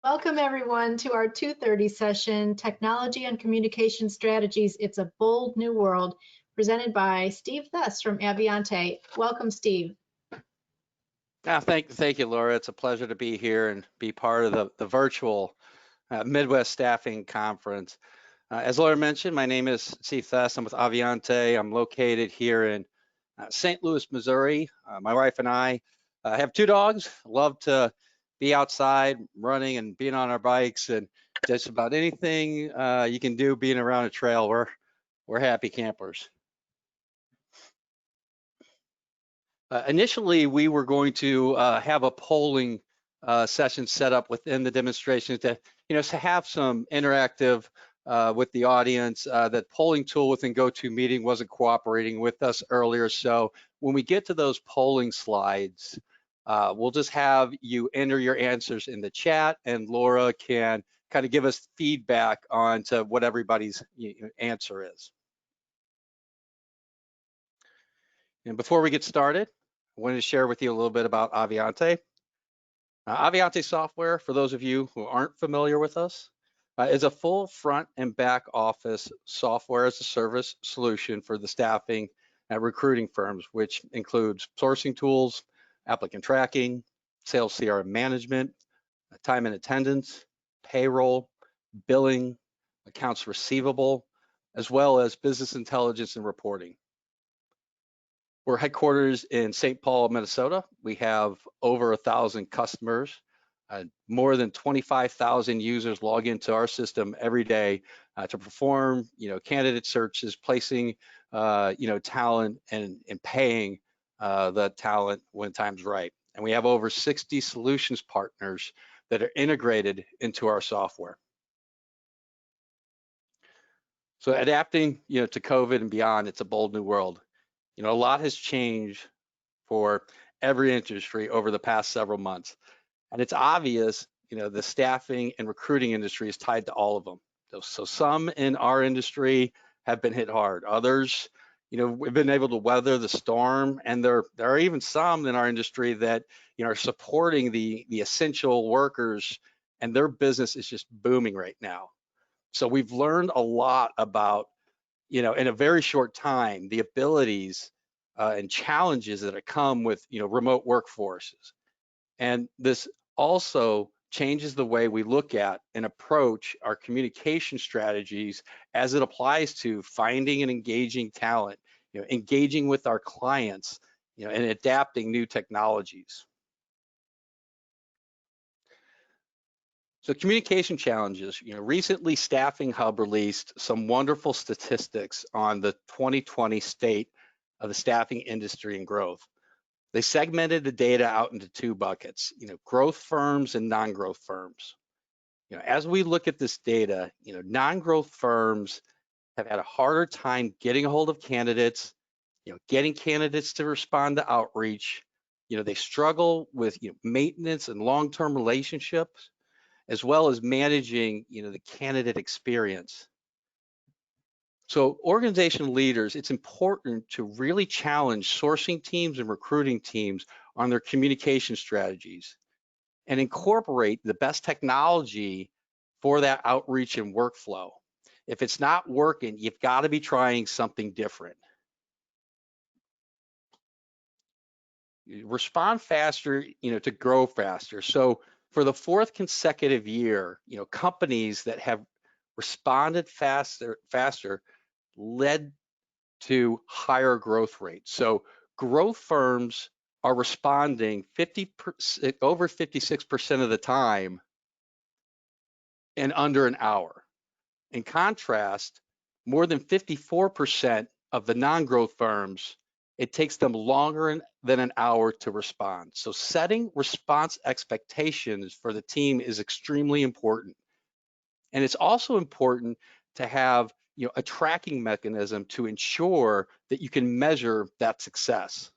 Welcome everyone to our 2:30 session, Technology and Communication Strategies, It's a Bold New World, presented by Steve Thess from Avionte. Welcome, Steve. Thank you, Laura. It's a pleasure to be here and be part of the virtual Midwest Staffing Conference. As Laura mentioned, my name is Steve Thess. I'm with Avionte. I'm located here in St. Louis, Missouri. My wife and I have two dogs. Love to be outside running and being on our bikes and just about anything you can do being around a trail. We're happy campers. Initially, we were going to have a polling session set up within the demonstration to have some interactive with the audience. That polling tool within GoToMeeting wasn't cooperating with us earlier. So when we get to those polling slides, we'll just have you enter your answers in the chat, and Laura can kind of give us feedback on to what everybody's answer is. And before we get started, I wanted to share with you a little bit about Avionte. Avionte software, for those of you who aren't familiar with us, is a full front and back office software as a service solution for the staffing and recruiting firms, which includes sourcing tools, applicant tracking, sales CRM management, time and attendance, payroll, billing, accounts receivable, as well as business intelligence and reporting. We're headquarters in St. Paul, Minnesota. We have over 1,000 customers. More than 25,000 users log into our system every day to perform, candidate searches, placing, talent and paying the talent when time's right. And we have over 60 solutions partners that are integrated into our software. So adapting, to COVID and beyond, it's a bold new world. A lot has changed for every industry over the past several months. And it's obvious, the staffing and recruiting industry is tied to all of them. So some in our industry have been hit hard. Others, we've been able to weather the storm. And there are even some in our industry that, are supporting the essential workers, and their business is just booming right now. So we've learned a lot about, in a very short time, the abilities and challenges that come with, remote workforces. And this also changes the way we look at and approach our communication strategies as it applies to finding and engaging talent, engaging with our clients, and adapting new technologies. So communication challenges, recently Staffing Hub released some wonderful statistics on the 2020 state of the staffing industry and growth. They segmented the data out into two buckets, growth firms and non-growth firms. As we look at this data, non-growth firms have had a harder time getting a hold of candidates, getting candidates to respond to outreach. They struggle with maintenance and long-term relationships, as well as managing, the candidate experience. So organization leaders, it's important to really challenge sourcing teams and recruiting teams on their communication strategies and incorporate the best technology for that outreach and workflow. If it's not working, you've got to be trying something different. Respond faster, to grow faster. So for the fourth consecutive year, companies that have responded faster led to higher growth rates. So growth firms are responding over 56% of the time in under an hour. In contrast, more than 54% of the non-growth firms, it takes them longer than an hour to respond. So setting response expectations for the team is extremely important. And it's also important to have a tracking mechanism to ensure that you can measure that success.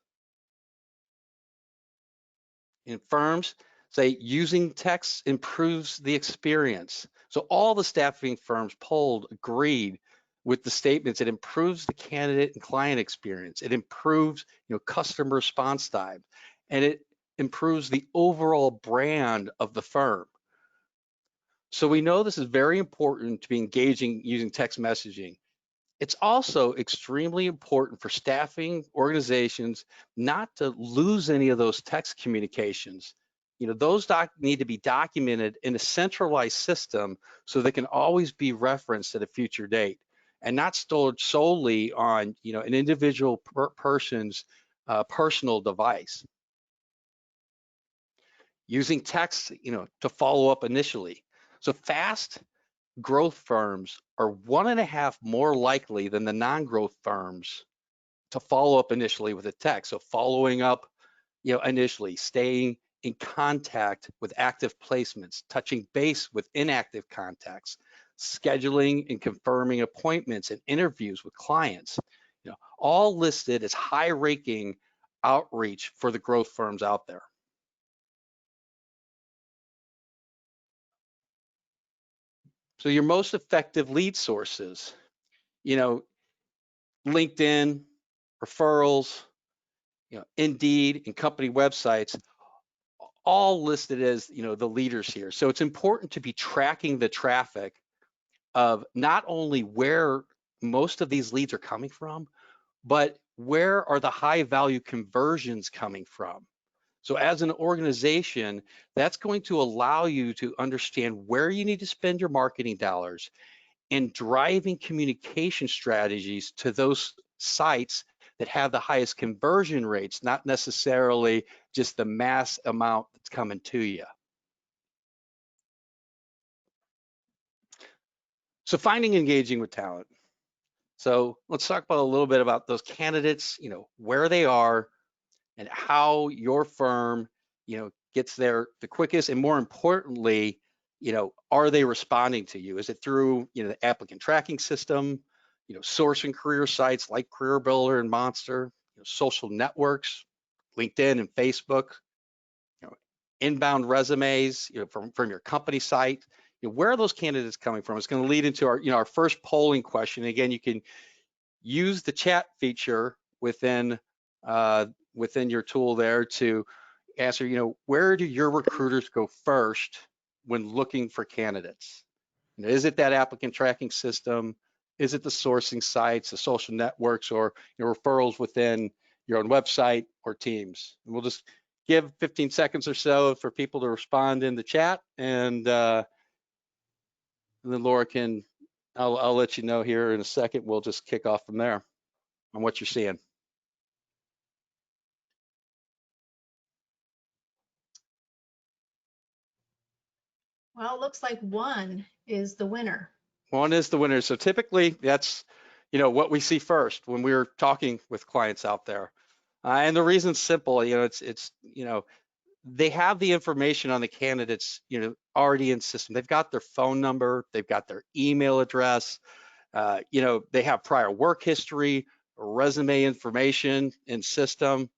In firms, say using text improves the experience. So all the staffing firms polled agreed with the statements. It improves the candidate and client experience. It improves customer response time, and it improves the overall brand of the firm. So we know this is very important to be engaging using text messaging. It's also extremely important for staffing organizations not to lose any of those text communications. Those need to be documented in a centralized system so they can always be referenced at a future date and not stored solely on, an individual person's personal device. Using text, to follow up initially. So fast growth firms are 1.5 more likely than the non-growth firms to follow up initially with a text. So following up, initially, staying in contact with active placements, touching base with inactive contacts, scheduling and confirming appointments and interviews with clients, all listed as high-ranking outreach for the growth firms out there. So your most effective lead sources, LinkedIn, referrals, Indeed, and company websites, all listed as, the leaders here. So it's important to be tracking the traffic of not only where most of these leads are coming from, but where are the high value conversions coming from? So as an organization, that's going to allow you to understand where you need to spend your marketing dollars and driving communication strategies to those sites that have the highest conversion rates, not necessarily just the mass amount that's coming to you. So finding and engaging with talent. So let's talk about a little bit about those candidates, where they are and how your firm, gets there the quickest, and more importantly, are they responding to you? Is it through, the applicant tracking system, sourcing career sites like CareerBuilder and Monster, social networks, LinkedIn and Facebook, inbound resumes, from your company site? Where are those candidates coming from? It's going to lead into our first polling question. Again, you can use the chat feature within your tool there to answer, where do your recruiters go first when looking for candidates? Is it that applicant tracking system? Is it the sourcing sites, the social networks, or referrals within your own website or teams? And we'll just give 15 seconds or so for people to respond in the chat, and then Laura I'll let you know here in a second. We'll just kick off from there on what you're seeing. Well, it looks like one is the winner. One is the winner. So typically that's, what we see first when we're talking with clients out there. And the reason's simple, it's they have the information on the candidates, already in system. They've got their phone number, they've got their email address, they have prior work history, resume information in system.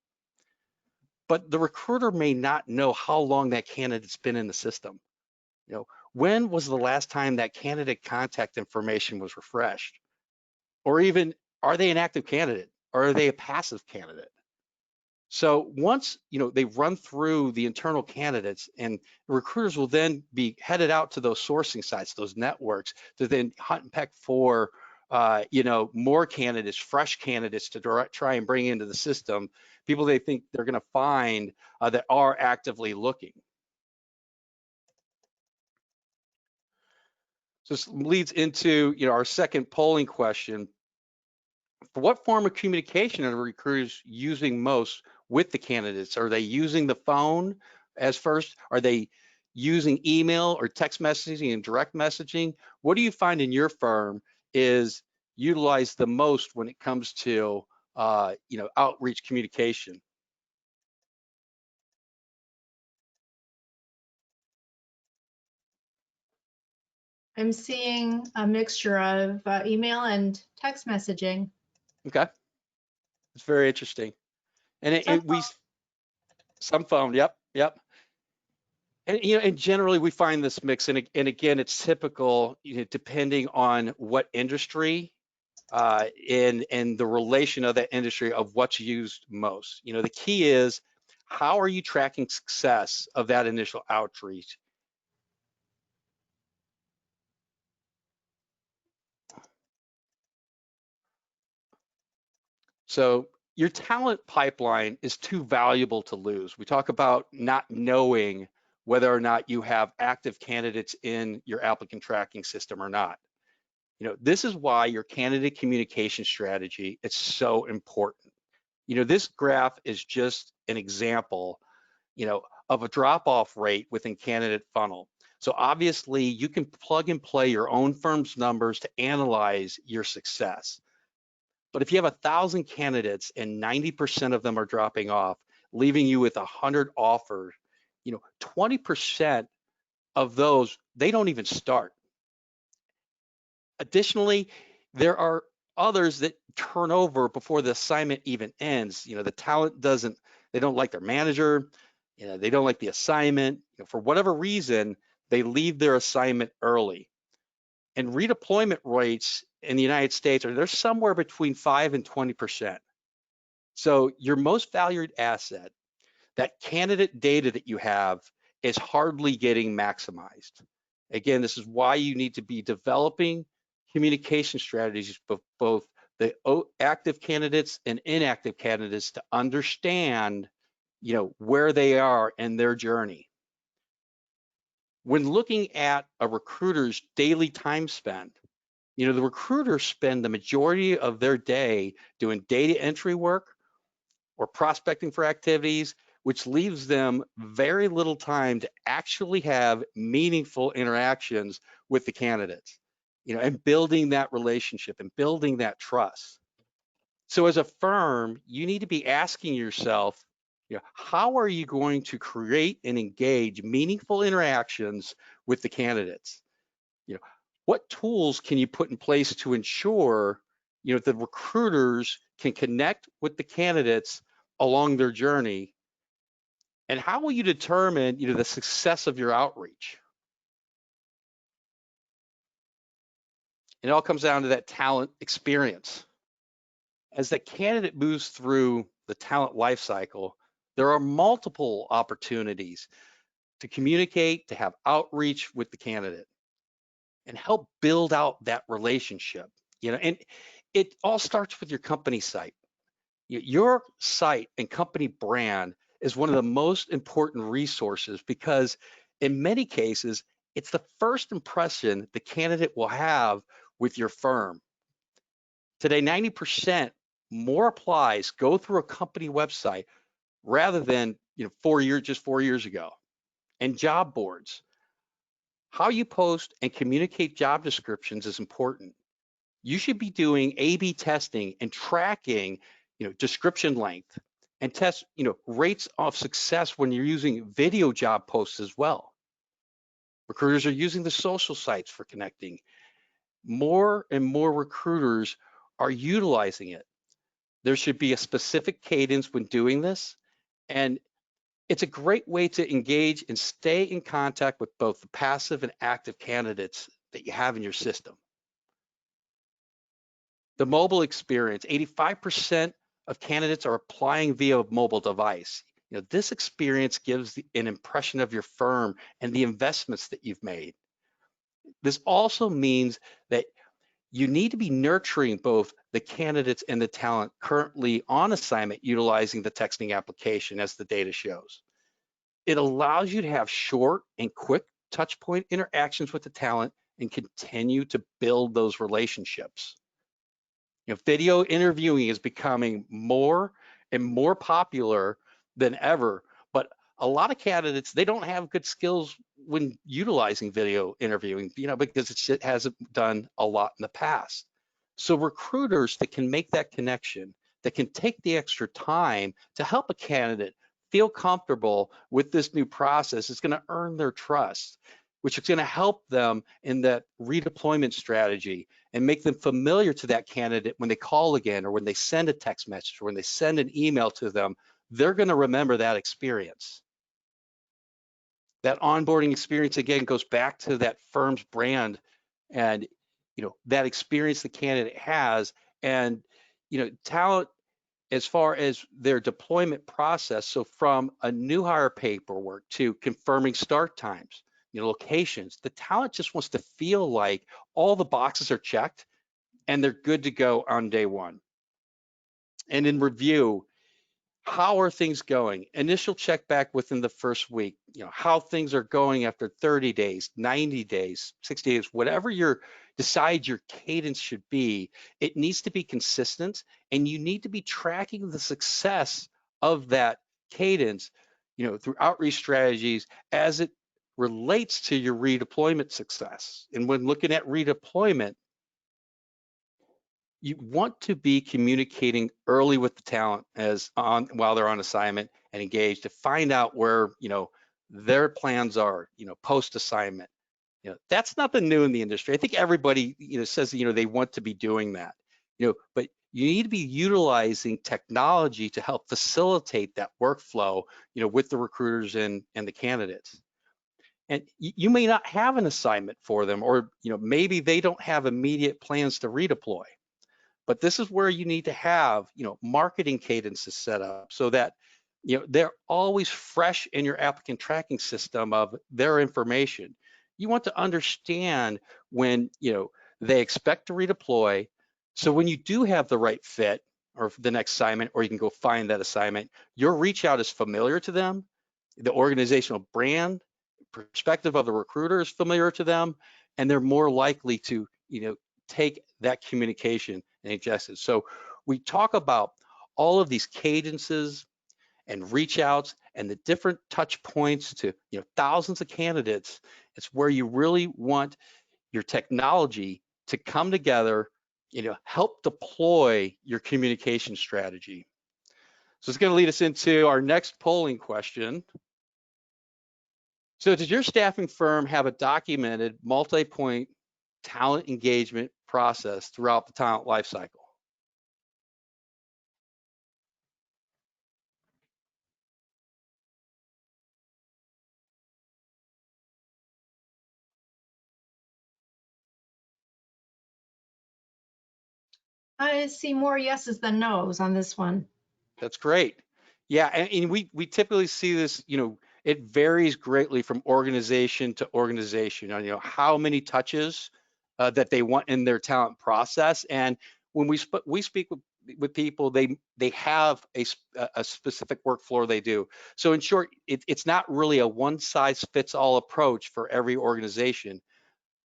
But the recruiter may not know how long that candidate's been in the system. When was the last time that candidate contact information was refreshed? Or even, are they an active candidate or are they a passive candidate? So once, they run through the internal candidates, and recruiters will then be headed out to those sourcing sites, those networks, to then hunt and peck for, more candidates, fresh candidates to try and bring into the system, people they think they're going to find that are actively looking. So this leads into, our second polling question. For what form of communication are recruiters using most with the candidates? Are they using the phone as first? Are they using email or text messaging and direct messaging? What do you find in your firm is utilized the most when it comes to, outreach communication? I'm seeing a mixture of email and text messaging. Okay, it's very interesting. And some phone, yep. And and generally we find this mix, and again, it's typical, depending on what industry, and the relation of that industry of what's used most. The key is, how are you tracking success of that initial outreach? So your talent pipeline is too valuable to lose. We talk about not knowing whether or not you have active candidates in your applicant tracking system or not. This is why your candidate communication strategy is so important. This graph is just an example, of a drop-off rate within candidate funnel. So obviously you can plug and play your own firm's numbers to analyze your success. But if you have 1,000 candidates and 90% of them are dropping off, leaving you with 100 offers, 20% of those, they don't even start. Additionally, there are others that turn over before the assignment even ends. The talent they don't like their manager, they don't like the assignment. For whatever reason, they leave their assignment early. And redeployment rates in the United States they're somewhere between 5 and 20%. So your most valued asset, that candidate data that you have, is hardly getting maximized. Again, this is why you need to be developing communication strategies for both the active candidates and inactive candidates to understand, where they are in their journey. When looking at a recruiter's daily time spent, the recruiters spend the majority of their day doing data entry work or prospecting for activities, which leaves them very little time to actually have meaningful interactions with the candidates, and building that relationship and building that trust. So as a firm, you need to be asking yourself, how are you going to create and engage meaningful interactions with the candidates? What tools can you put in place to ensure, the recruiters can connect with the candidates along their journey? And how will you determine, the success of your outreach? It all comes down to that talent experience. As the candidate moves through the talent lifecycle, there are multiple opportunities to communicate, to have outreach with the candidate, and help build out that relationship. And it all starts with your company site. Your site and company brand is one of the most important resources because in many cases, it's the first impression the candidate will have with your firm. Today, 90% more applies go through a company website rather than 4 years ago. And job boards. How you post and communicate job descriptions is important. You should be doing A/B testing and tracking, description length and test, rates of success when you're using video job posts as well. Recruiters are using the social sites for connecting. More and more recruiters are utilizing it. There should be a specific cadence when doing this, and it's a great way to engage and stay in contact with both the passive and active candidates that you have in your system. The mobile experience, 85% of candidates are applying via a mobile device. This experience gives an impression of your firm and the investments that you've made. This also means that you need to be nurturing both the candidates and the talent currently on assignment utilizing the texting application, as the data shows. It allows you to have short and quick touch point interactions with the talent and continue to build those relationships. Video interviewing is becoming more and more popular than ever, but a lot of candidates, they don't have good skills when utilizing video interviewing, because it hasn't done a lot in the past. So recruiters that can make that connection, that can take the extra time to help a candidate feel comfortable with this new process, is going to earn their trust, which is going to help them in that redeployment strategy and make them familiar to that candidate when they call again, or when they send a text message, or when they send an email to them. They're going to remember that experience. That onboarding experience, again, goes back to that firm's brand and that experience the candidate has. And talent, as far as their deployment process, so from a new hire paperwork to confirming start times, locations, the talent just wants to feel like all the boxes are checked and they're good to go on day one. And in review, how are things going? Initial check back within the first week, how things are going after 30 days, 90 days, 60 days, whatever decide your cadence should be, it needs to be consistent, and you need to be tracking the success of that cadence, through outreach strategies as it relates to your redeployment success. And when looking at redeployment, you want to be communicating early with the talent while they're on assignment and engaged to find out where their plans are post assignment. That's nothing new in the industry. I think everybody says they want to be doing that, but you need to be utilizing technology to help facilitate that workflow with the recruiters and the candidates. And you may not have an assignment for them, or maybe they don't have immediate plans to redeploy. But this is where you need to have, marketing cadences set up so that, they're always fresh in your applicant tracking system of their information. You want to understand when, they expect to redeploy. So when you do have the right fit or the next assignment, or you can go find that assignment, your reach out is familiar to them. The organizational brand, perspective of the recruiter is familiar to them, and they're more likely to, take that communication and ingest it. So we talk about all of these cadences and reach outs and the different touch points to thousands of candidates. It's where you really want your technology to come together, help deploy your communication strategy. So it's going to lead us into our next polling question. So does your staffing firm have a documented multi-point talent engagement process throughout the talent lifecycle? I see more yeses than nos on this one. That's great. Yeah, and we typically see this, it varies greatly from organization to organization on, how many touches that they want in their talent process. And when we speak with people, they have a specific workflow they do. So in short, it's not really a one size fits all approach for every organization,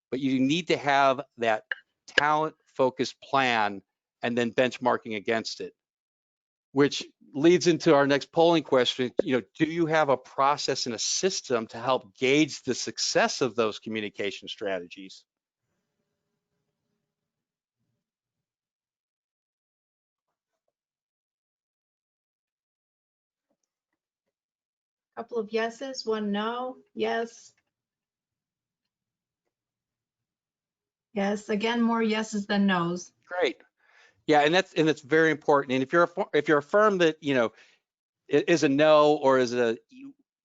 but you need to have that talent focused plan and then benchmarking against it, which leads into our next polling question. Do you have a process and a system to help gauge the success of those communication strategies? Couple of yeses, one no, yes. Yes, again, more yeses than nos. Great. Yeah, and that's very important. And if you're a firm that is a no, or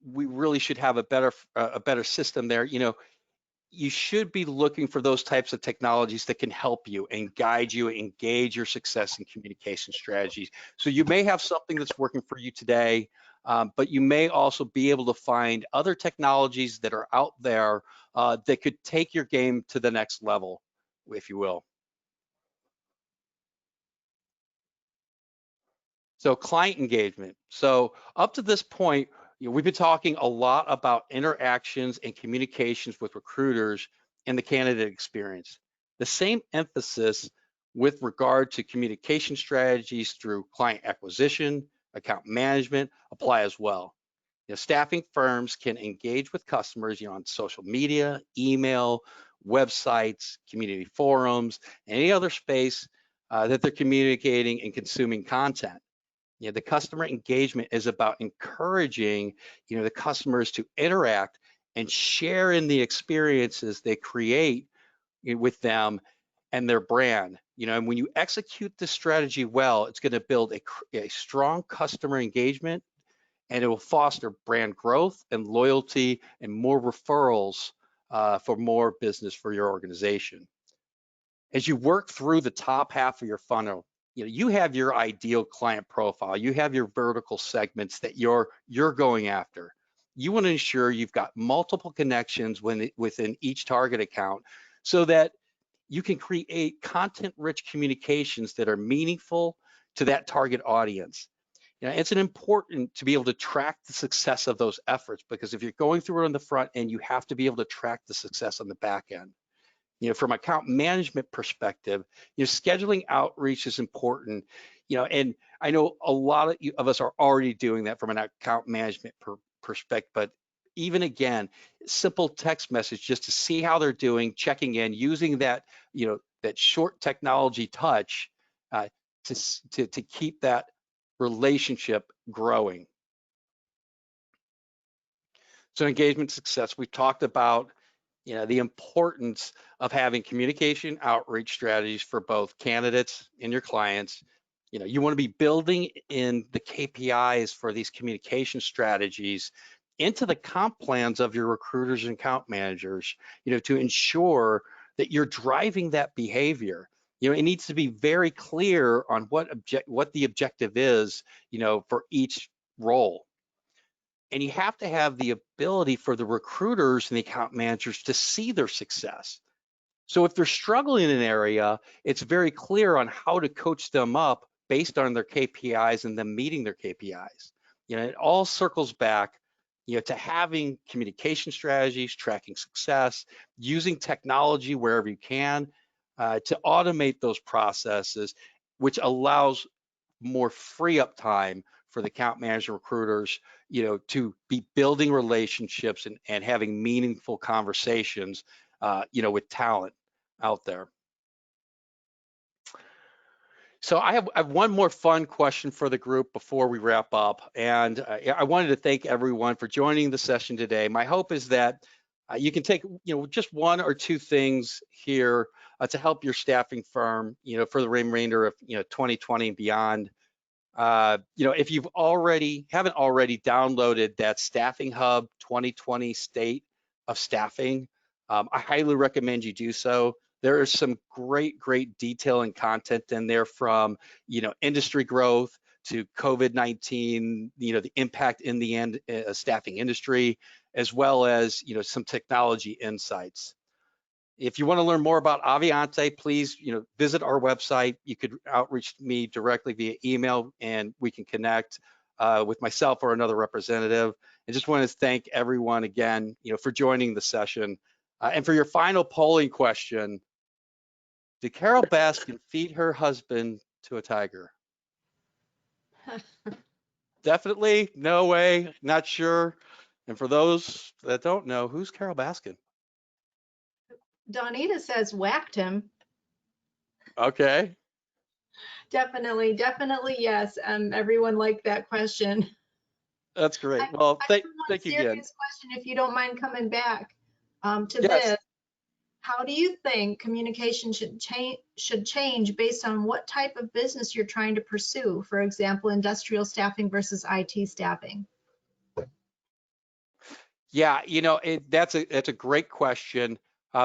we really should have a better system there, you should be looking for those types of technologies that can help you and guide you, engage your success in communication strategies. So you may have something that's working for you today, but you may also be able to find other technologies that are out there that could take your game to the next level, if you will. So client engagement. So up to this point, we've been talking a lot about interactions and communications with recruiters and the candidate experience. The same emphasis with regard to communication strategies through client acquisition, account management apply as well. Staffing firms can engage with customers, on social media, email, websites, community forums, and any other space that they're communicating and consuming content. The customer engagement is about encouraging, the customers to interact and share in the experiences they create with them and their brand. And when you execute this strategy well, it's going to build a strong customer engagement, and it will foster brand growth and loyalty and more referrals for more business for your organization. As you work through the top half of your funnel, you have your ideal client profile, you have your vertical segments that you're going after. You want to ensure you've got multiple connections within each target account so that you can create content-rich communications that are meaningful, to that target audience. It's important to be able to track the success of those efforts, because if you're going through it on the front end, you have to be able to track the success on the back end. From account management perspective, scheduling outreach is important, and I know a lot of us are already doing that from an account management perspective, but even again, simple text message just to see how they're doing, checking in, using that, that short technology touch to keep that relationship growing. So engagement success, we talked about the importance of having communication outreach strategies for both candidates and your clients. You want to be building in the KPIs for these communication strategies into the comp plans of your recruiters and account managers, to ensure that you're driving that behavior. It needs to be very clear on what the objective is, for each role. And you have to have the ability for the recruiters and the account managers to see their success. So if they're struggling in an area, it's very clear on how to coach them up based on their KPIs and them meeting their KPIs. It all circles back, to having communication strategies, tracking success, using technology wherever you can to automate those processes, which allows more free up time for the account manager recruiters, to be building relationships and having meaningful conversations, with talent out there. So I have one more fun question for the group before we wrap up. And I wanted to thank everyone for joining the session today. My hope is that you can take, just one or two things here to help your staffing firm, for the remainder of, 2020 and beyond. If you've haven't already downloaded that Staffing Hub 2020 State of Staffing, I highly recommend you do so. There is some great detail and content in there, from industry growth to COVID-19, the impact in the staffing industry, as well as some technology insights. If you want to learn more about Avionte, please, visit our website. You could outreach me directly via email, and we can connect with myself or another representative. I just want to thank everyone again, for joining the session. And for your final polling question, did Carol Baskin feed her husband to a tiger? Definitely, no way, not sure. And for those that don't know, who's Carol Baskin? Donita says whacked him. Okay. Definitely yes. Everyone liked that question. That's great. Well, thank you again. Serious question, if you don't mind coming back to Yes. this. How do you think communication should change based on what type of business you're trying to pursue? For example, industrial staffing versus IT staffing. Yeah, that's a great question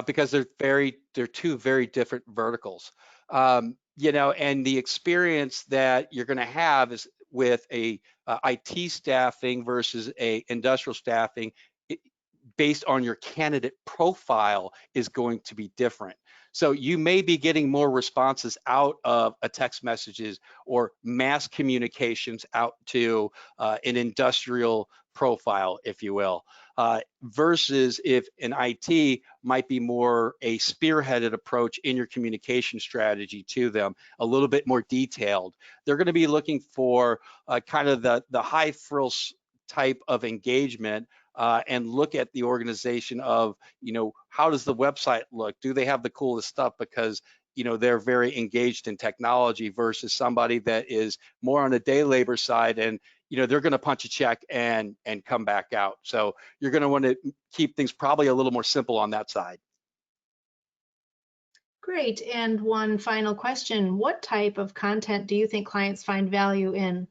because they're two very different verticals. And the experience that you're going to have is with a IT staffing versus a industrial staffing, based on your candidate profile, is going to be different. So you may be getting more responses out of a text messages or mass communications out to an industrial profile, if you will, versus if an IT might be more a spearheaded approach in your communication strategy to them, a little bit more detailed. They're going to be looking for kind of the high frills type of engagement, and look at the organization of, how does the website look? Do they have the coolest stuff? Because, they're very engaged in technology, versus somebody that is more on the day labor side, and, they're going to punch a check and come back out. So you're going to want to keep things probably a little more simple on that side. Great. And one final question. What type of content do you think clients find value in?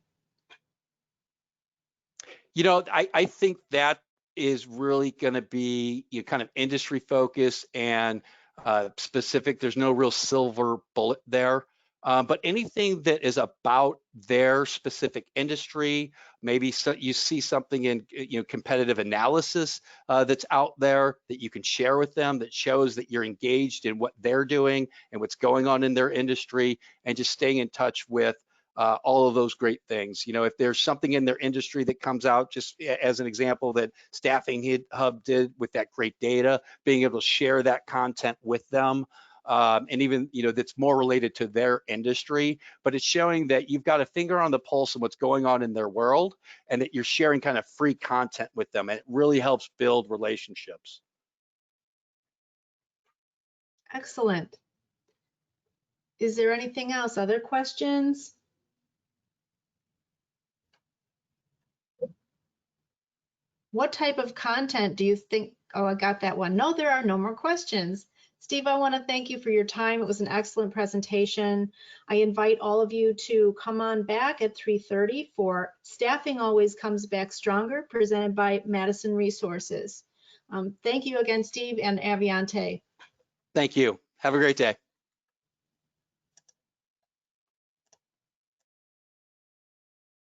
I think that is really going to be kind of industry focused and specific. There's no real silver bullet there, but anything that is about their specific industry, maybe you see something in competitive analysis that's out there that you can share with them, that shows that you're engaged in what they're doing and what's going on in their industry, and just staying in touch with all of those great things. You know, if there's something in their industry that comes out, just as an example that Staffing Hub did with that great data, being able to share that content with them. And even, you know, that's more related to their industry, but it's showing that you've got a finger on the pulse of what's going on in their world and that you're sharing kind of free content with them. And it really helps build relationships. Excellent. Is there anything else? Other questions? What type of content do you think? Oh, I got that one. No, there are no more questions. Steve, I want to thank you for your time. It was an excellent presentation. I invite all of you to come on back at 3:30 for Staffing Always Comes Back Stronger, presented by Madison Resources. Thank you again, Steve and Avionte. Thank you. Have a great day.